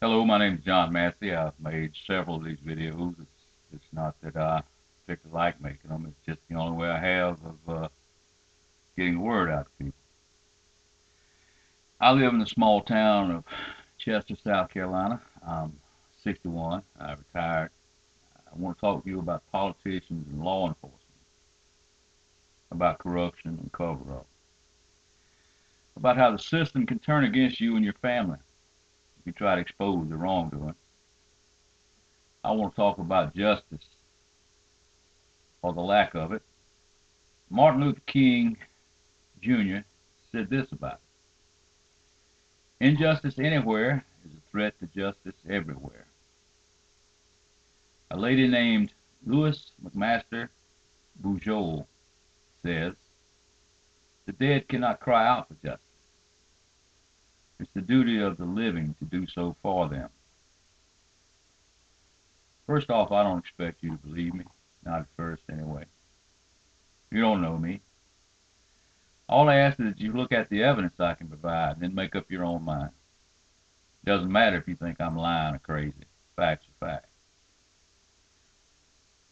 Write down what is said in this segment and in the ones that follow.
Hello, my name is John Massey. I've made several of these videos. It's not that I particularly like making them. It's just the only way I have of getting the word out to people. I live in the small town of Chester, South Carolina. I'm 61. I retired. I want to talk to you about politicians and law enforcement, about corruption and cover-up, about how the system can turn against you and your family if you try to expose the wrongdoing. I want to talk about justice or the lack of it. Martin Luther King Jr. said this about it. Injustice anywhere is a threat to justice everywhere. A lady named Louise McMaster Bujold says, the dead cannot cry out for justice. It's the duty of the living to do so for them. First off, I don't expect you to believe me. Not at first, anyway. You don't know me. All I ask is that you look at the evidence I can provide and then make up your own mind. It doesn't matter if you think I'm lying or crazy. Facts are facts.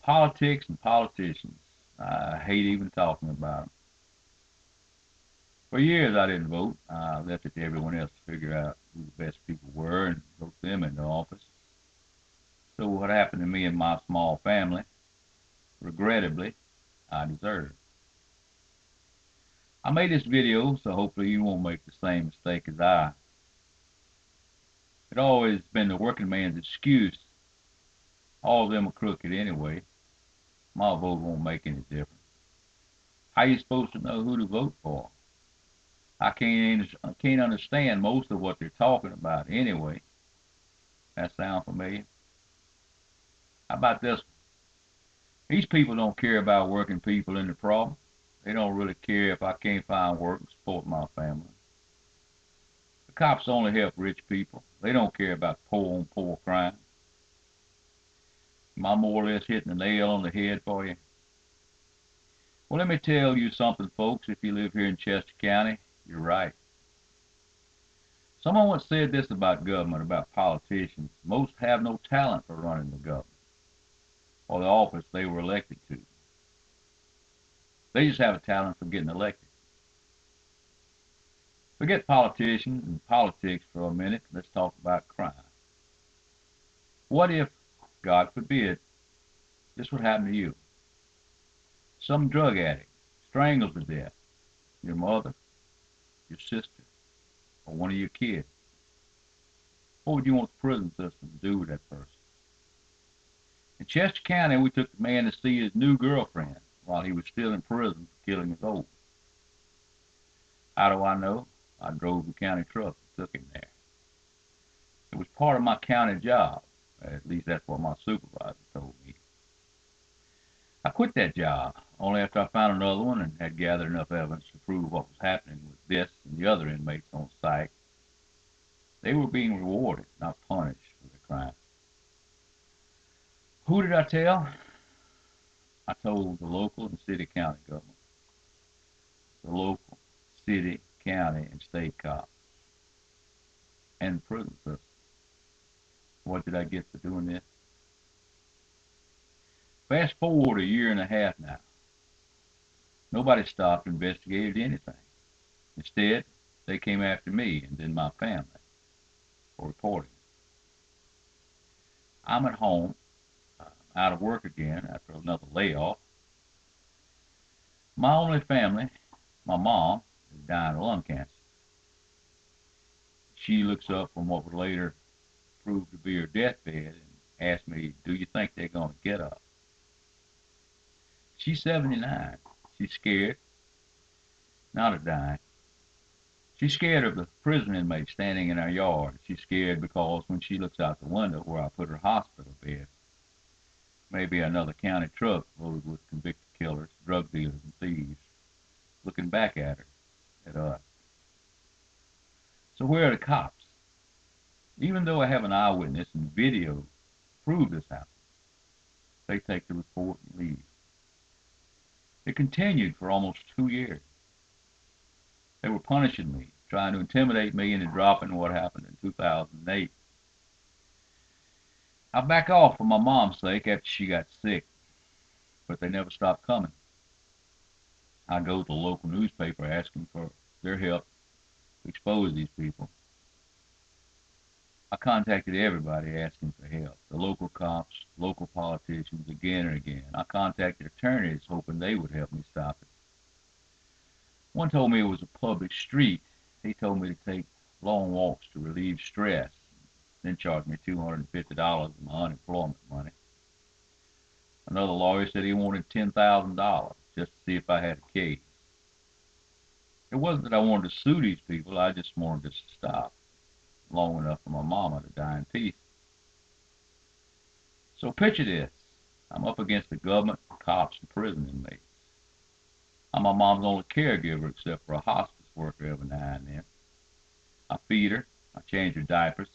Politics and politicians. I hate even talking about them. For years I didn't vote. I left it to everyone else to figure out who the best people were and vote them into office. So what happened to me and my small family, regrettably, I deserved. I made this video so hopefully you won't make the same mistake as I. It always been the working man's excuse. All of them are crooked anyway. My vote won't make any difference. How you supposed to know who to vote for? I can't understand most of what they're talking about anyway. That sound familiar? How about this one? These people don't care about working people in the problem. They don't really care if I can't find work and support my family. The cops only help rich people. They don't care about poor on poor crime. Am I more or less hitting the nail on the head for you? Well, let me tell you something, folks. If you live here in Chester County, you're right. Someone once said this about government, about politicians. Most have no talent for running the government or the office they were elected to. They just have a talent for getting elected. Forget politicians and politics for a minute. Let's talk about crime. What if, God forbid, this would happen to you? Some drug addict strangles to death your mother, your sister, or one of your kids. What would you want the prison system to do with that person? In Chester County, we took the man to see his new girlfriend while he was still in prison for killing his old. How do I know? I drove the county truck and took him there. It was part of my county job. At least that's what my supervisor told me. I quit that job only after I found another one and had gathered enough evidence to prove what was happening with this and the other inmates on site. They were being rewarded, not punished for their crime. Who did I tell? I told the local and city county government, the local, city, county, and state cops, and the prison system. What did I get for doing this? Fast forward a year and a half now. Nobody stopped and investigated anything. Instead, they came after me and then my family for reporting. I'm at home, out of work again after another layoff. My only family, my mom, is dying of lung cancer. She looks up from what would later prove to be her deathbed and asks me, do you think they're going to get up? She's 79. She's scared, not of dying. She's scared of the prison inmates standing in our yard. She's scared because when she looks out the window where I put her hospital bed, maybe another county truck loaded with convicted killers, drug dealers, and thieves looking back at her, at us. So where are the cops? Even though I have an eyewitness and video to prove this happened, they take the report and leave. It continued for almost 2 years. They were punishing me, trying to intimidate me into dropping what happened in 2008. I back off for my mom's sake after she got sick, but they never stopped coming. I go to the local newspaper asking for their help to expose these people. I contacted everybody asking for help. The local cops, local politicians, again and again. I contacted attorneys hoping they would help me stop it. One told me it was a public street. He told me to take long walks to relieve stress, then charged me $250 of my unemployment money. Another lawyer said he wanted $10,000 just to see if I had a case. It wasn't that I wanted to sue these people, I just wanted to stop long enough for my mama to die in peace. So picture this. I'm up against the government, cops, and prison inmates. I'm my mom's only caregiver except for a hospice worker every now and then. I feed her, I change her diapers.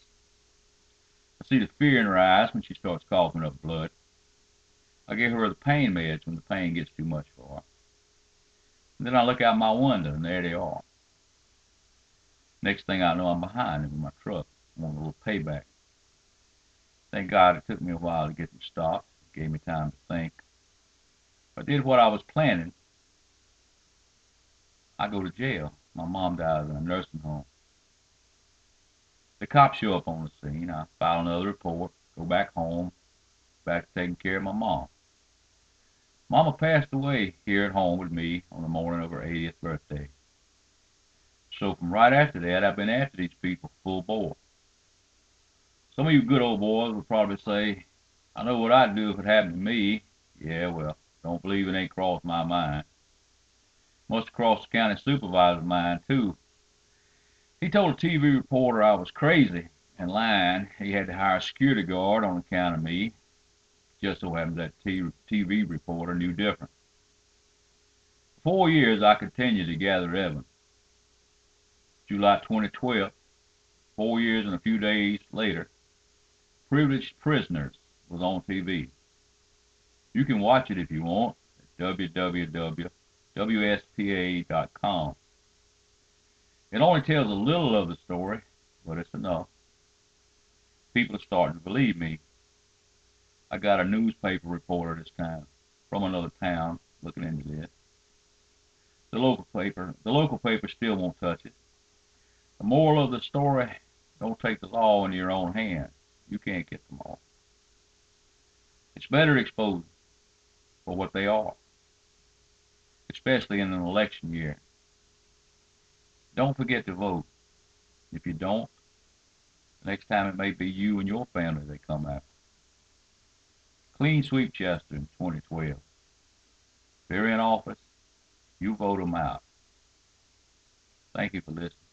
I see the fear in her eyes when she starts coughing up blood. I give her the pain meds when the pain gets too much for her. And then I look out my window and there they are. Next thing I know, I'm behind them in my truck. I want a little payback. Thank God it took me a while to get them stopped. It gave me time to think. If I did what I was planning, I go to jail. My mom dies in a nursing home. The cops show up on the scene. I file another report, go back home, back to taking care of my mom. Mama passed away here at home with me on the morning of her 80th birthday. So from right after that, I've been after these people full bore. Some of you good old boys would probably say, I know what I'd do if it happened to me. Yeah, well, don't believe it ain't crossed my mind. Must have crossed the county supervisor's mind, too. He told a TV reporter I was crazy and lying. He had to hire a security guard on account of me. Just so happens that TV reporter knew different. For 4 years, I continued to gather evidence. July 2012, 4 years and a few days later, Privileged Prisoners was on TV. You can watch it if you want at www.wspa.com. It only tells a little of the story, but it's enough. People are starting to believe me. I got a newspaper reporter this time from another town looking into this. The local paper still won't touch it. The moral of the story, don't take the law into your own hands. You can't get them all. It's better to expose them for what they are, especially in an election year. Don't forget to vote. If you don't, next time it may be you and your family they come after. Clean sweep Chester in 2012. If they're in office, you vote them out. Thank you for listening.